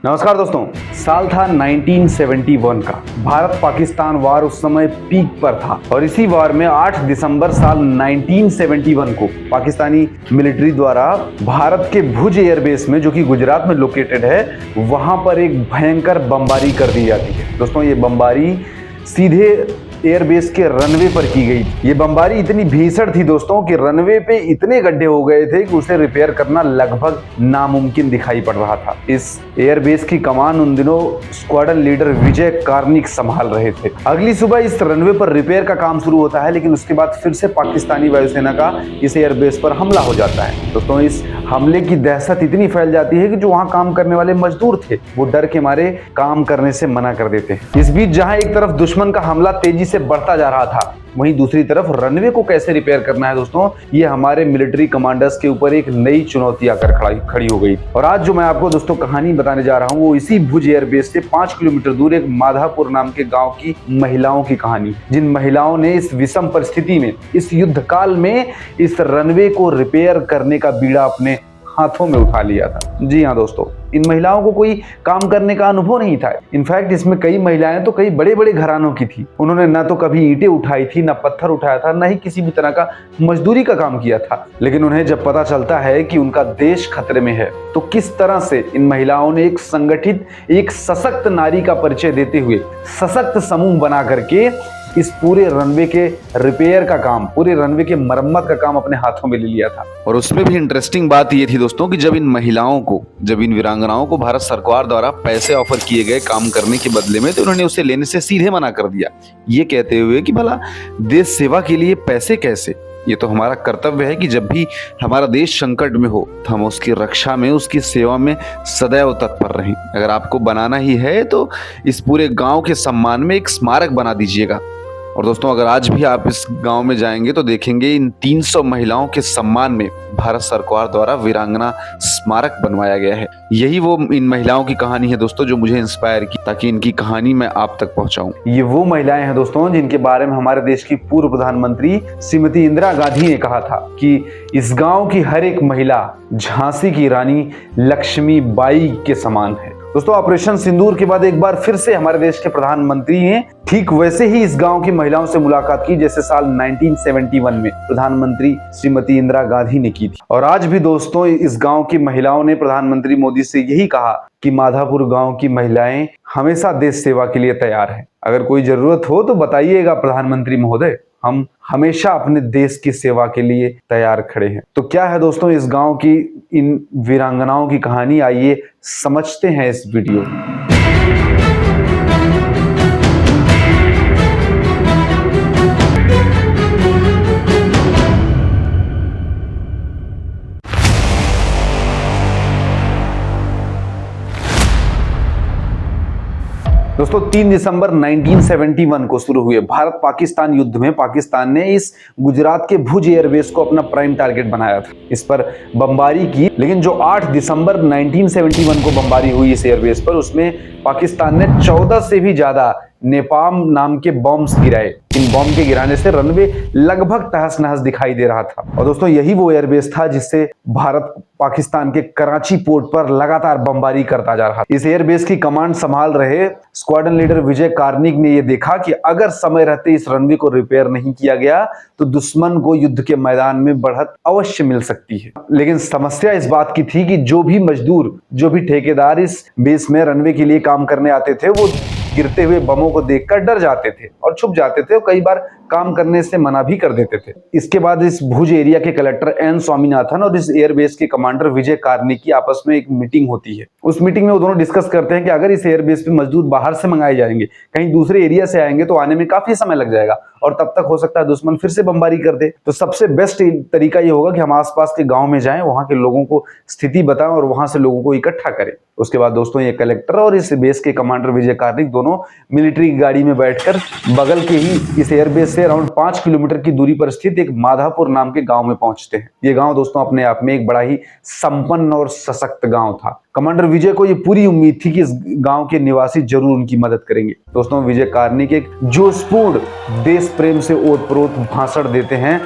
नमस्कार दोस्तों। साल था 1971 का। भारत पाकिस्तान वार उस समय पीक पर था और इसी वार में 8 दिसंबर साल 1971 को पाकिस्तानी मिलिट्री द्वारा भारत के भुज एयरबेस में, जो कि गुजरात में लोकेटेड है, वहां पर एक भयंकर बमबारी कर दी जाती है। दोस्तों, ये बमबारी सीधे एयरबेस के रनवे पर की गई। ये बमबारी इतनी भीषण थी दोस्तों कि रनवे पे इतने गड्ढे हो गए थे कि उसे रिपेयर करना लगभग नामुमकिन दिखाई पड़ रहा था। इस एयरबेस की कमान उन दिनों स्क्वाड्रन लीडर विजय कार्निक संभाल रहे थे। अगली सुबह इस रनवे पर रिपेयर का काम शुरू होता है, लेकिन उसके बाद फिर से पाकिस्तानी वायुसेना का इस एयरबेस पर हमला हो जाता है। दोस्तों, इस हमले की दहशत इतनी फैल जाती है कि जो वहां काम करने वाले मजदूर थे वो डर के मारे काम करने से मना कर देते हैं। इस बीच जहां एक तरफ दुश्मन का हमला तेजी से बढ़ता जा रहा था, वहीं दूसरी तरफ रनवे को कैसे रिपेयर करना है दोस्तों, ये हमारे मिलिट्री कमांडर्स के ऊपर एक नई चुनौती आकर खड़ी हो गई। और आज जो मैं आपको दोस्तों कहानी बताने जा रहा हूं, वो इसी भुज एयरबेस से 5 किलोमीटर दूर एक माधापुर नाम के गांव की महिलाओं की कहानी, जिन महिलाओं ने इस विषम परिस्थिति में, इस युद्ध काल में इस रनवे को रिपेयर करने का बीड़ा अपने हाथों में उठा लिया था। जी हाँ दोस्तों, इन महिलाओं को कोई काम करने का अनुभव नहीं था। इनफैक्ट इसमें कई महिलाएं तो कई बड़े बड़े घरानों की थी। उन्होंने ना तो कभी ईंटें उठाई थी, ना पत्थर उठाया था, ना ही किसी भी तरह का मजदूरी का काम किया था। लेकिन उन्हें जब पता चलता है कि उनका देश खतरे में है, तो किस तरह से इन महिलाओं ने एक संगठित, एक सशक्त नारी का परिचय देते हुए सशक्त समूह बना करके इस पूरे रनवे के रिपेयर का काम, पूरे रनवे के मरम्मत का काम अपने हाथों में ले लिया था। और उसमें भी इंटरेस्टिंग बात ये थी दोस्तों कि जब इन वीरांगनाओं को भारत सरकार द्वारा पैसे ऑफर किए गए काम करने के बदले में, तो उन्होंने उसे लेने से सीधे मना कर दिया, ये कहते हुए कि भला देश सेवा के लिए पैसे कैसे, ये तो हमारा कर्तव्य है कि जब भी हमारा देश संकट में हो तो हम उसकी रक्षा में, उसकी सेवा में सदैव तत्पर रहें। अगर आपको बनाना ही है तो इस पूरे गांव के सम्मान में एक स्मारक बना दीजिएगा। और दोस्तों, अगर आज भी आप इस गांव में जाएंगे तो देखेंगे इन 300 महिलाओं के सम्मान में भारत सरकार द्वारा वीरांगना स्मारक बनवाया गया है। यही वो इन महिलाओं की कहानी है दोस्तों जो मुझे इंस्पायर की, ताकि इनकी कहानी मैं आप तक पहुंचाऊं। ये वो महिलाएं हैं दोस्तों जिनके बारे में हमारे देश की पूर्व प्रधानमंत्री श्रीमती इंदिरा गांधी ने कहा था कि इस गांव की हर एक महिला झांसी की रानी लक्ष्मी बाई के समान है। दोस्तों, ऑपरेशन सिंदूर के बाद एक बार फिर से हमारे देश के प्रधानमंत्री ने ठीक वैसे ही इस गांव की महिलाओं से मुलाकात की जैसे साल 1971 में प्रधानमंत्री श्रीमती इंदिरा गांधी ने की थी। और आज भी दोस्तों इस गांव की महिलाओं ने प्रधानमंत्री मोदी से यही कहा कि माधापुर गांव की महिलाएं हमेशा देश सेवा के लिए तैयार हैं। अगर कोई जरूरत हो तो बताइएगा प्रधानमंत्री महोदय, हम हमेशा अपने देश की सेवा के लिए तैयार खड़े हैं। तो क्या है दोस्तों इस गांव की इन वीरांगनाओं की कहानी, आइए समझते हैं इस वीडियो में। दोस्तों, 3 दिसंबर 1971 को शुरू हुए भारत पाकिस्तान युद्ध में पाकिस्तान ने इस गुजरात के भुज एयरबेस को अपना प्राइम टारगेट बनाया था, इस पर बमबारी की। लेकिन जो 8 दिसंबर 1971 को बमबारी हुई इस एयरबेस पर, उसमें पाकिस्तान ने 14 से भी ज्यादा नेपाम नाम के बॉम्ब्स गिराए। इन बॉम्ब के गिराने से रनवे लगभग तहस नहस दिखाई दे रहा था। और दोस्तों, यही वो एयरबेस था जिससे भारत पाकिस्तान के कराची पोर्ट पर लगातार बमबारी करता जा रहा था। इस एयरबेस की कमांड संभाल रहे स्क्वाड्रन लीडर विजय कार्निक ने यह देखा कि अगर समय रहते इस रनवे को रिपेयर नहीं किया गया तो दुश्मन को युद्ध के मैदान में बढ़त अवश्य मिल सकती है। लेकिन समस्या इस बात की थी कि जो भी मजदूर, जो भी ठेकेदार इस बेस में रनवे के लिए काम करने आते थे, वो गिरते हुए बमों को देखकर डर जाते थे और छुप जाते थे और कई बार काम करने से मना भी कर देते थे। इसके बाद इस भुज एरिया के कलेक्टर एन स्वामीनाथन और इस एयरबेस के कमांडर विजय कार्निक की आपस में एक मीटिंग होती है। उस मीटिंग में वो दोनों डिस्कस करते हैं कि अगर इस एयरबेस पे मजदूर बाहर से मंगाए जाएंगे, कहीं दूसरे एरिया से आएंगे, तो आने में काफी समय लग जाएगा और तब तक हो सकता है दुश्मन फिर से बमबारी कर दे। तो सबसे बेस्ट तरीका ये होगा कि हम आसपास के गांव में जाएं, वहां के लोगों को स्थिति बताएं और वहां से लोगों को इकट्ठा करें। उसके बाद दोस्तों ये कलेक्टर और इस बेस के कमांडर विजय कार्निक दोनों मिलिट्री गाड़ी में बैठकर बगल के ही इस एयरबेस से अराउंड 5 किलोमीटर की दूरी पर स्थित एक माधापुर नाम के गांव में पहुंचते हैं। ये गांव दोस्तों अपने आप में एक बड़ा ही संपन्न और सशक्त गांव था। कमांडर विजय को ये पूरी उम्मीद थी कि इस गांव के निवासी जरूर उनकी मदद करेंगे। दोस्तों, विजय कार्निक एक जोशपूर्ण देश प्रेम से ओतप्रोत भाषण देते हैं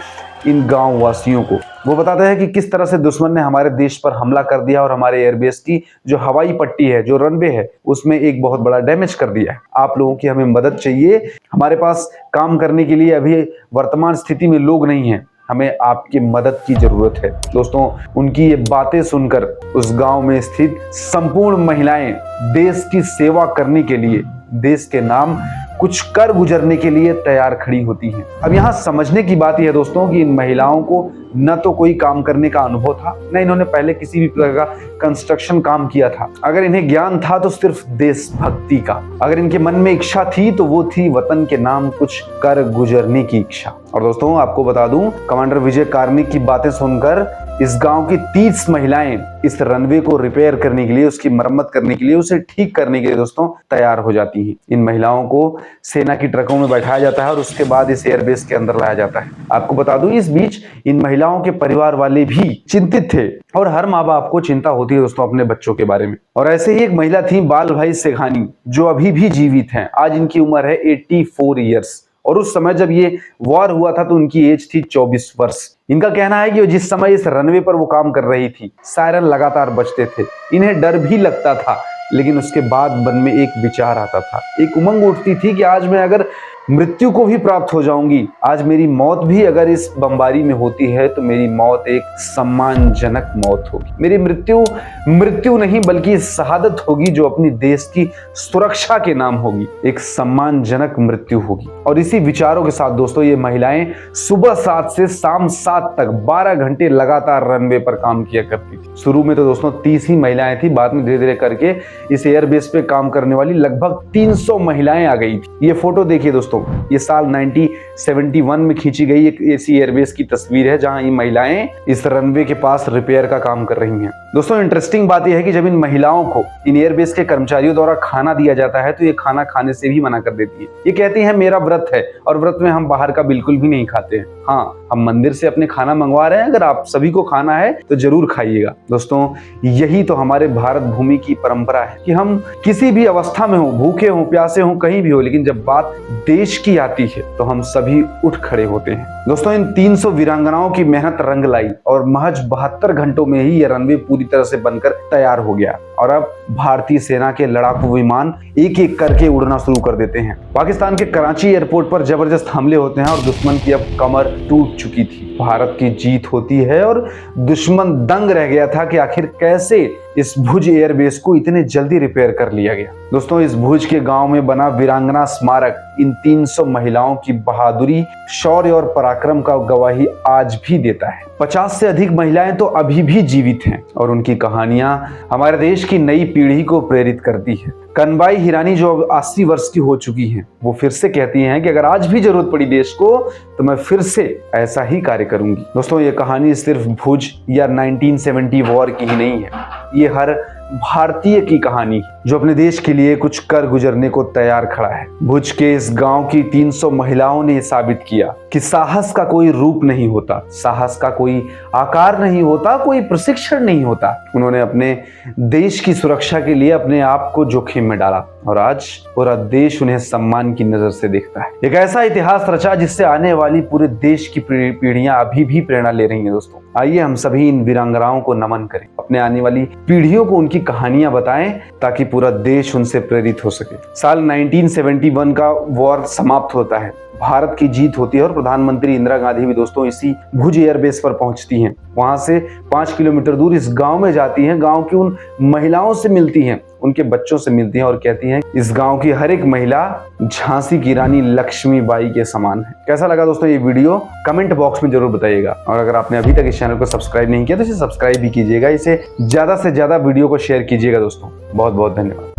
इन गांव वासियों को। वो बताते हैं कि किस तरह से दुश्मन ने हमारे देश पर हमला कर दिया और हमारे एयरबेस की जो हवाई पट्टी है, जो रनवे है, उसमें एक बहुत बड़ा डैमेज कर दिया है। आप लोगों की हमें मदद चाहिए, हमारे पास काम करने के लिए अभी वर्तमान स्थिति में लोग नहीं हैं, हमें आपकी मदद की जरूरत है। दोस्तों, उनकी ये बातें सुनकर उस गांव में स्थित संपूर्ण महिलाएं देश की सेवा करने के लिए, देश के नाम कुछ कर गुजरने के लिए तैयार खड़ी होती हैं। अब यहाँ समझने की बात यह है दोस्तों कि इन महिलाओं को न तो कोई काम करने का अनुभव था, न इन्होंने पहले किसी भी प्रकार का कंस्ट्रक्शन काम किया था। अगर इन्हें ज्ञान था तो सिर्फ देशभक्ति का। अगर इनके मन में इच्छा थी तो वो थी वतन के नाम कुछ कर गुजरने की इच्छा। और दोस्तों, आपको बता दूं, कमांडर विजय कार्निक की बातें सुनकर इस गांव की 30 महिलाएं इस रनवे को रिपेयर करने के लिए, उसकी मरम्मत करने के लिए, उसे ठीक करने के लिए दोस्तों तैयार हो जाती हैं। इन महिलाओं को सेना की ट्रकों में बैठाया जाता है और उसके बाद इस एयरबेस के अंदर लाया जाता है। आपको बता दूं, इस बीच इन महिलाओं के परिवार वाले भी चिंतित थे और हर माँ बाप को चिंता होती है दोस्तों अपने बच्चों के बारे में। और ऐसे ही एक महिला थी बाल भाई सेघानी, जो अभी भी जीवित हैं। आज इनकी उम्र है 84 ईयर्स और उस समय जब ये वॉर हुआ था तो उनकी एज थी 24 वर्ष। इनका कहना है कि जिस समय इस रनवे पर वो काम कर रही थी, सायरन लगातार बजते थे, इन्हें डर भी लगता था, लेकिन उसके बाद मन में एक विचार आता था, एक उमंग उठती थी कि आज मैं अगर मृत्यु को भी प्राप्त हो जाऊंगी, आज मेरी मौत भी अगर इस बमबारी में होती है तो मेरी मौत एक सम्मानजनक मौत होगी। मेरी मृत्यु नहीं बल्कि शहादत होगी जो अपनी देश की सुरक्षा के नाम होगी, एक सम्मानजनक मृत्यु होगी। और इसी विचारों के साथ दोस्तों ये महिलाएं सुबह 7 से शाम 7 तक 12 घंटे लगातार रनवे पर काम किया करती थी। शुरू में तो दोस्तों 30 ही महिलाएं थी, बाद में धीरे धीरे करके इस एयरबेस पे काम करने वाली लगभग 300 महिलाएं आ गई थी। ये फोटो देखिए दोस्तों, ये साल 1971 में खींची गई एक ऐसी एयरबेस की तस्वीर है जहां ये महिलाएं इस रनवे के पास रिपेयर का काम कर रही हैं। दोस्तों, इंटरेस्टिंग बात यह है कि जब इन महिलाओं को इन एयरबेस के कर्मचारियों द्वारा खाना दिया जाता है तो ये खाना खाने से भी मना कर देती है। ये कहती है मेरा व्रत है और व्रत में हम बाहर का बिल्कुल भी नहीं खाते हैं। हाँ, हम मंदिर से अपने खाना मंगवा रहे हैं, अगर आप सभी को खाना है तो जरूर खाइएगा। दोस्तों, यही तो हमारे भारत भूमि की परंपरा है कि हम किसी भी अवस्था में हो, भूखे हो, प्यासे हो, कहीं भी हो, लेकिन जब बात देश की आती है तो हम सभी उठ खड़े होते हैं। दोस्तों, इन 300 वीरांगनाओं की मेहनत रंग लाई और महज 72 घंटों में ही यह रनवे पूरी तरह से बनकर तैयार हो गया और अब भारतीय सेना के लड़ाकू विमान एक एक करके उड़ना शुरू कर देते हैं। पाकिस्तान के कराची एयरपोर्ट पर जबरदस्त हमले होते हैं और दुश्मन की अब कमर टूट चुकी थी। भारत की जीत होती है और दुश्मन दंग रह गया था कि आखिर कैसे इस भुज एयरबेस को इतने जल्दी रिपेयर कर लिया गया। दोस्तों, इस भुज के गांव में बना वीरांगना स्मारक इन 300 महिलाओं की बहादुरी, शौर्य और पराक्रम का गवाही आज भी देता है। 50 से अधिक महिलाएं तो अभी भी जीवित हैं और उनकी कहानियां हमारे देश की नई पीढ़ी को प्रेरित करती है। कनबाई हिरानी जो अब 80 वर्ष की हो चुकी हैं, वो फिर से कहती हैं कि अगर आज भी जरूरत पड़ी देश को तो मैं फिर से ऐसा ही कार्य करूंगी। दोस्तों, ये कहानी सिर्फ भुज या 1970 वॉर की ही नहीं है, ये हर भारतीय की कहानी जो अपने देश के लिए कुछ कर गुजरने को तैयार खड़ा है। भुज के इस गांव की 300 महिलाओं ने साबित किया कि साहस का कोई रूप नहीं होता, साहस का कोई आकार नहीं होता, कोई प्रशिक्षण नहीं होता। उन्होंने अपने देश की सुरक्षा के लिए अपने आप को जोखिम में डाला और आज पूरा देश उन्हें सम्मान की नजर से देखता है। एक ऐसा इतिहास रचा जिससे आने वाली पूरे देश की पीढ़ियां अभी भी प्रेरणा ले रही हैं। दोस्तों, आइए हम सभी इन वीरांगनाओं को नमन करें, अपने आने वाली पीढ़ियों को उनकी कहानियां बताएं ताकि पूरा देश उनसे प्रेरित हो सके। साल 1971 का वॉर समाप्त होता है, भारत की जीत होती है और प्रधानमंत्री इंदिरा गांधी भी दोस्तों इसी भुज एयरबेस पर पहुंचती हैं। वहां से 5 किलोमीटर दूर इस गांव में जाती हैं, गांव की उन महिलाओं से मिलती हैं, उनके बच्चों से मिलती हैं और कहती हैं इस गांव की हर एक महिला झांसी की रानी लक्ष्मीबाई के समान है। कैसा लगा दोस्तों ये वीडियो, कमेंट बॉक्स में जरूर बताइएगा। और अगर आपने अभी तक इस चैनल को सब्सक्राइब नहीं किया तो इसे सब्सक्राइब भी कीजिएगा, इसे ज्यादा से ज्यादा वीडियो को शेयर कीजिएगा। दोस्तों, बहुत बहुत धन्यवाद।